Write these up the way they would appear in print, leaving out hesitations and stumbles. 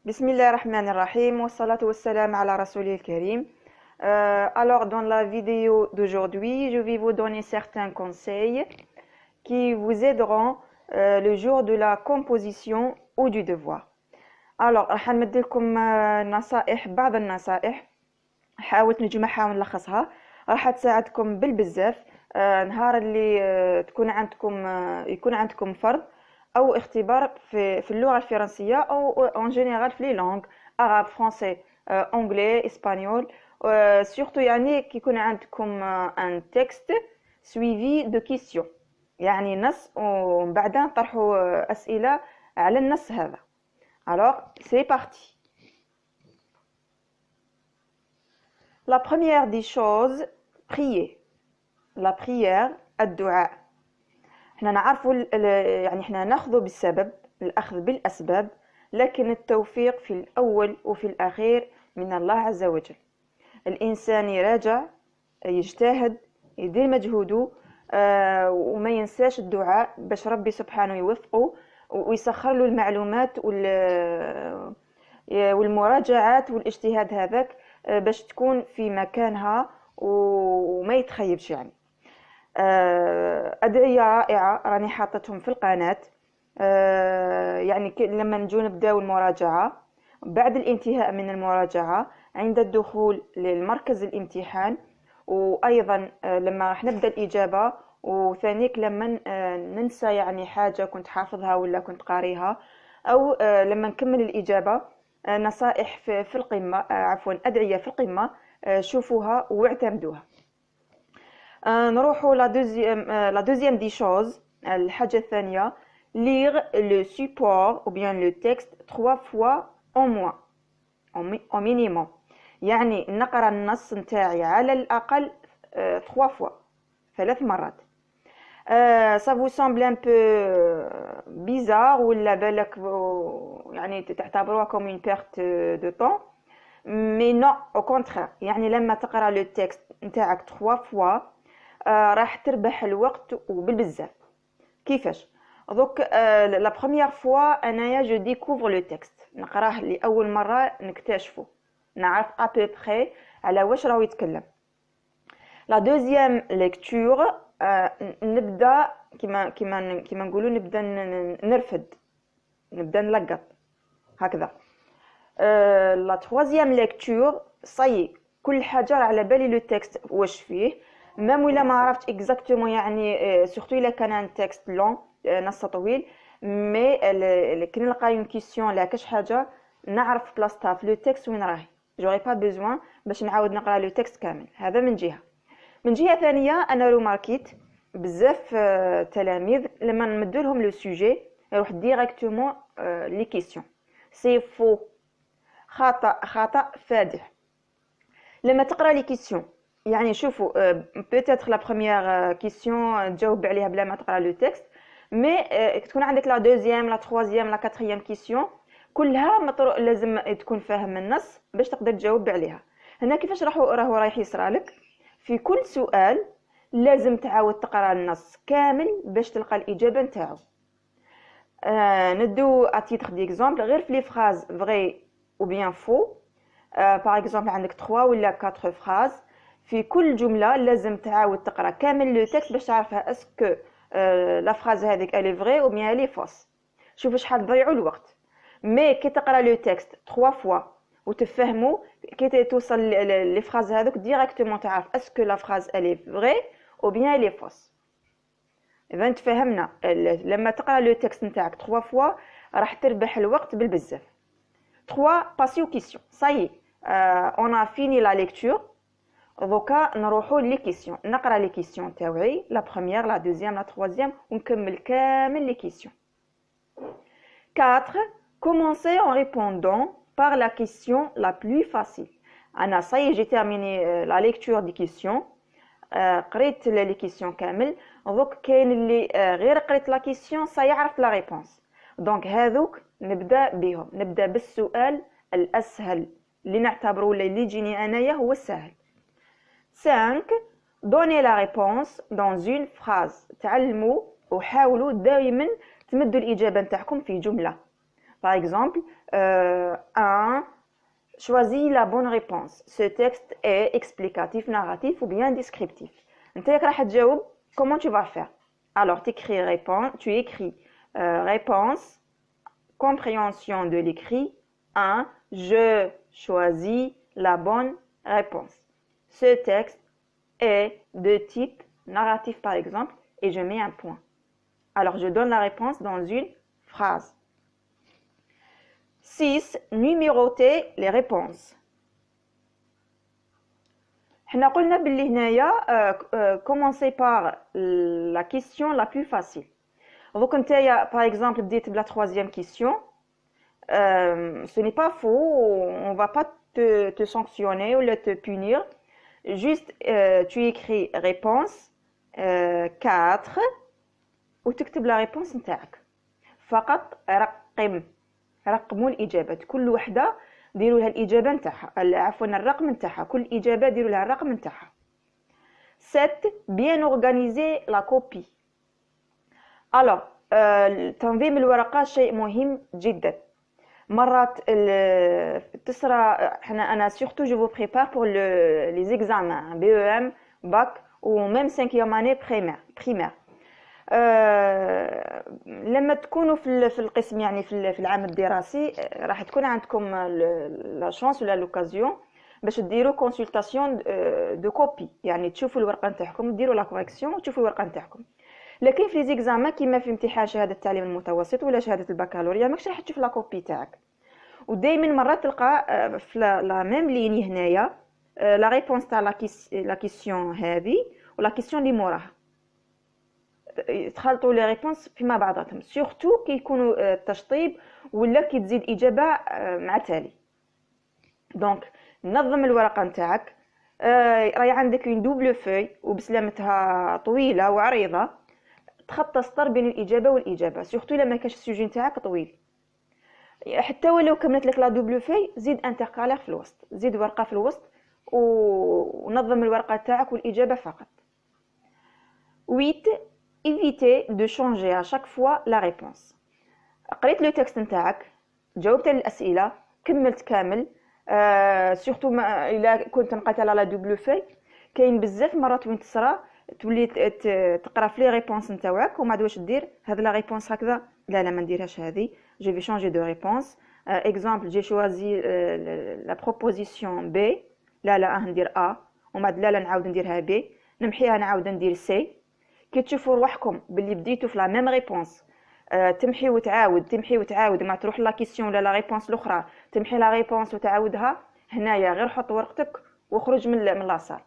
بسم الله الرحمن الرحيم والصلاة والسلام على رسوله الكريم. Alors dans la vidéo d'aujourd'hui, je vais vous donner certains conseils qui vous aideront le jour de la composition ou du devoir. Alors راح نمد لكم نصائح، بعض النصائح حاولت نجمعها ونلخصها، راح تساعدكم بالبزاف نهار اللي يكون عندكم فرض او اختبار في اللغه الفرنسيه او ان جينيرال في لي لونغ عرب فرونسي انجلي اسبانيول. سورتو يعني كي يكون عندكم ان تكست سويفي دو كيسيون، يعني نص ومن بعد نطرحوا اسئله على النص هذا. alors c'est parti. La première des choses, prier. La prière الدعاء. احنا نعرفوا يعني احنا ناخذ بالسبب، الأخذ بالأسباب، لكن التوفيق في الأول وفي الأخير من الله عز وجل. الإنسان يراجع، يجتهد، يدير مجهوده، وما ينساش الدعاء باش ربي سبحانه يوفقه ويسخر له المعلومات والمراجعات والاجتهاد هذاك باش تكون في مكانها وما يتخيبش. يعني أدعية رائعة راني حاطتهم في القناة. يعني لما نجو نبداو المراجعة، بعد الانتهاء من المراجعة، عند الدخول للمركز الامتحان، وأيضا لما راح نبدأ الإجابة، وثانيك لما ننسى يعني حاجة كنت حافظها ولا كنت قاريها، أو لما نكمل الإجابة، نصائح في القمة، عفوا أدعية في القمة، شوفوها واعتمدوها. نروحوا la deuxième des choses، الحاجة الثانية، lire le support ou bien le texte 3 fois au moins au minimum. يعني نقرأ النص نتاعي على الأقل 3 fois، 3 مرات. ça vous semble un peu bizarre ولا بالك يعني تعتبروها comme une perte de temps، mais non au contraire. يعني لما تقرأ le texte نتاعك 3 fois راح تربح الوقت وبالبزاف. كيفاش؟ دوك لا بروميير فوا انايا جو ديكوفر لو تكست، نقراه لاول مره، نكتشفه، نعرف ابوبري على واش راهو يتكلم. لا دوزيام ليكتور نبدا كيما نقولوا نبدا نرفد، نبدا نلقط هكذا. لا تروازيام ليكتور صاي كل حاجه على بالي لو تكست واش فيه، مام ولا ما عرفت اكزاكتومون، يعني سورتو الا كان ان تكست لون نص طويل، مي كي نلقى اون كيسيون لا كاش حاجه نعرف بلاصتها في لو تكست وين راهي، جوري با بيزوان باش نعاود نقرا لو تكست كامل. هذا من جهه. من جهه ثانيه انا روماركيت بزاف تلاميذ لما نمدوا لهم لو سوجي يروح ديريكتومون لي كيسيون. سي فو، خطا فادح. لما تقرا لي كيسيون، يعني شوفوا بيتيتر لا بروميير كيسيون تجاوب عليها بلا ما تقرا لو تكست، مي تكون عندك لا دوزيام لا تروازيام لا كاتريام كيسيون كلها لازم تكون فاهم النص باش تقدر تجاوب عليها. هنا كيفاش رايح يصرالك في كل سؤال لازم تعاود تقرا النص كامل باش تلقى الاجابه نتاعو. ندو اتيتر ديكزامبل غير في لي فراز فري او بيان فو. باغ اكزومبل عندك 3 ولا 4 فراز، في كل جمله لازم تعاود تقرا كامل لو تكست باش تعرفها اسكو لا فراز هذيك الي فري او بيان الي فوس. شوف شحال تضيعوا الوقت. مي كي تقرا لو تكست 3 فوا وتفهموا، كي توصل لي فراز هذوك ديريكتومون تعرف اسكو لا فراز الي فري او بيان الي فوس. اذا تفهمنا لما تقرا لو تكست نتاعك 3 فوا راح تربح الوقت بالبزاف. 3 باسيو كيسيون صاي اون ا فيني لا ليكتور. دوكا نروحو لي كيسيون، نقرا لي كيسيون تاوعي، لا بروميير لا دوزيام لا تروازيام، ونكمل كامل لي كيسيون. 4 commencer en répondant par la question la plus facile. انا صاي جي تيرميني لا ليكتور دي كيسيون، قريت لي كيسيون كامل، دوك كاين اللي غير قريت لا كيسيون صاي عرفت لا ريبونس. دونك هذوك نبدا بهم، نبدا بالسؤال الاسهل اللي نعتبره ولا اللي يجيني انايا هو السهل. 5 donner la réponse dans une phrase. تعلموا وحاولوا دائما تمدوا الإجابة نتاعكم في جملة. Par exemple, 1. Choisis la bonne réponse. Ce texte est explicatif, narratif ou bien descriptif. انت راح تجاوب comment tu vas faire. Alors tu écris réponse, compréhension de l'écrit. 1. Je choisis la bonne réponse. Ce texte est de type narratif par exemple et je mets un point. Alors je donne la réponse dans une phrase. 6. Numéroter les réponses. حنا قلنا باللي هنايا commencer par la question la plus facile. Donc نتايا par exemple بديت بلا troisième question. Ce n'est pas faux, on va pas te sanctionner ou te punir. Juste tu écris réponse 4 وتكتب la réponse نتاعك. فقط رقموا الإجابات. كل وحدة ديروا لها الإجابة نتاعها، عفوا الرقم نتاعها، كل إجابة ديروا لها الرقم نتاعها. 7. Bien organiser la copie. Alors تنظيم الورقة شيء مهم جدا. مرات تصرى أنا surtout je vous prépare pour les examens BEM, bac ou même 5e année primaire. لما تكونوا في القسم يعني في العام الدراسي راح تكون عندكم لا شانس ولا لوكازيون باش ديروا كونسلطاسيون دو كوبي، يعني تشوفوا الورقه نتاعكم ديروا لا كوريكسيون وتشوفوا الورقه نتاعكم. لكن في لي زيكزامان كيما في امتحان شهاده التعليم المتوسط ولا شهاده البكالوريا ماكش راح تشوف لا كوبي تاعك. ودائما مرات تلقى في لا ميم ليني هنايا لا ريبونس تاع لا كيسيون هذه ولا كيسيون اللي موراها يتخلطوا لي ريبونس فيما بعضهم، سورتو كي يكونوا تشطيب ولا كي تزيد اجابه مع تالي. دونك نظم الورقه نتاعك، راهي عندك اون دوبل فوي وبسلامتها طويله وعريضه، تخطى سطر بين الاجابه والاجابه، سورتو الا ما كانش السوجي نتاعك طويل. حتى ولو كملت لك لا دوبل فوي زيد انتركالير في الوسط، زيد ورقه في الوسط ونظم الورقه تاعك والاجابه فقط. 8. Éviter de changer à chaque fois la réponse. قريت لو تكست نتاعك، جاوبت على الاسئله، كملت كامل، سورتو الا كنت نقيت على لا دوبل في كاين بزاف مرات وين تصرى تولي تقرا في لي ريبونس نتاعك وما عاد واش دير هذا لا ريبونس هكذا، لا ما نديرهاش هذه، جو في شونجي دو ريبونس. اكزامبل جي شوازي لا بروبوزيسيون بي، لا ندير ا وما عاد لا نعاود نديرها بي، نمحيها نعاود ندير سي. كي تشوفوا روحكم باللي بديتوا في لا ميم ريبونس تمحي وتعاود ما تروح لا كيسيون ولا لا ريبونس الاخرى تمحي لا ريبونس وتعاودها، هنايا غير حط ورقتك وخرج من لاصال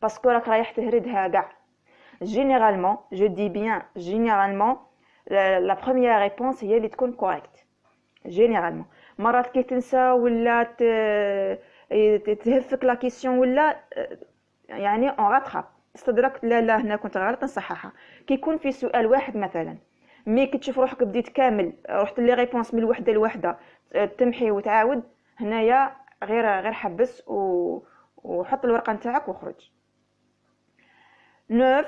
باسكو راك رايح تهردها كاع. جينيرالمون جو دي بيان جينيرالمون لا بروميير ريبونس هي اللي تكون كوريكت جينيرالمون. مرات كي تنسى ولا تهفك لا كيسيون ولا يعني اون راتراب استدرك لا هنا كنت غلط نصححها. كي يكون في سؤال واحد مثلا مي كي تشوف روحك بديت كامل رحت لي ريبونس من الوحده لوحده تمحي وتعاود، هنايا غير حبس وحط الورقه نتاعك وخرج. 9.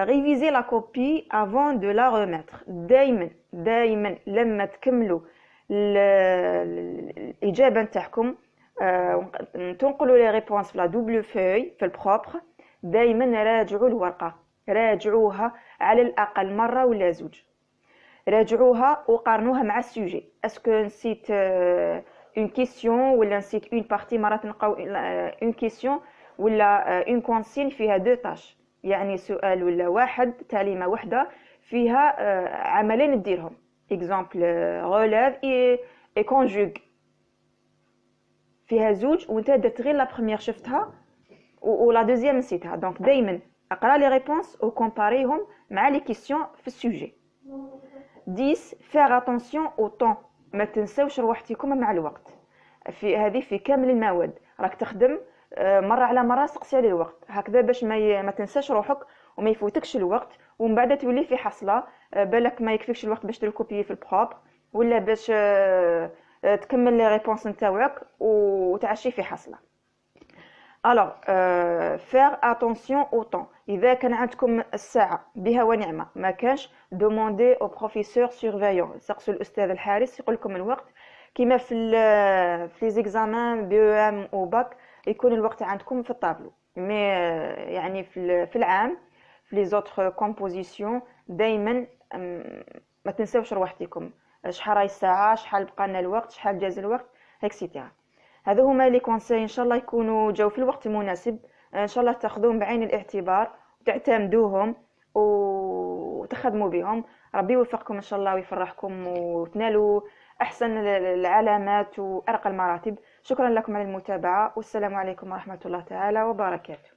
réviser la copie avant de la remettre. دائما لما تكملوا الاجابه نتاعكم تنقلوا لي ريبونس في لا دوبل فوي في البروبر، دائما راجعوا الورقه، راجعوها على الاقل مره ولا زوج، راجعوها وقارنوها مع السوجي. اسكو نسيت اون كيسيون ولا نسيت اون بارتي، مرات نلقاو اون كيسيون ولا اون كونسين فيها دو تاش، يعني سؤال ولا واحد تعليمه واحده فيها عملين نديرهم، اكزامبل ريليف اي كونجوغ فيها زوج وانت درت غير لا بروميير شفتها ولا دوزيام نسيتها. دونك دائما اقرا لي ريبونس وكومباريهم مع لي كيسيون في السوجي. 10. faire attention au temps. ما تنساوش روحتكم مع الوقت، في هذه في كامل المواد راك تخدم مره على مره سقسي على الوقت هكذا باش ما تنساش روحك وما يفوتكش الوقت، ومن بعد تولي في حصله بالك ما يكفيكش الوقت باش تركوبي في البروب ولا باش تكمل لي ريبونس نتاعك وتعشي في حصله. Alors, faire attention au temps. إذا كان عندكم الساعة بها ونعمة، ما كانش دوموندي او بروفيسور سورفيون، سقسوا الأستاذ الحارس يقول لكم الوقت. كيما في لي زيكزامان بي ام او باك يكون الوقت عندكم في الطابلو. مي يعني في العام في لي زوتر كومبوزيسيون دائما ما تنساوش روحتكم، شحال راهي الساعة، شحال بقى الوقت، شحال جاز الوقت، هكسيتيرا. هذو هما لي كونساي، ان شاء الله يكونوا جاو في الوقت المناسب، ان شاء الله تاخذوهم بعين الاعتبار وتعتمدوهم وتخدموا بهم. ربي يوفقكم ان شاء الله ويفرحكم وتنالوا احسن العلامات وارقى المراتب. شكرا لكم على المتابعة، والسلام عليكم ورحمة الله تعالى وبركاته.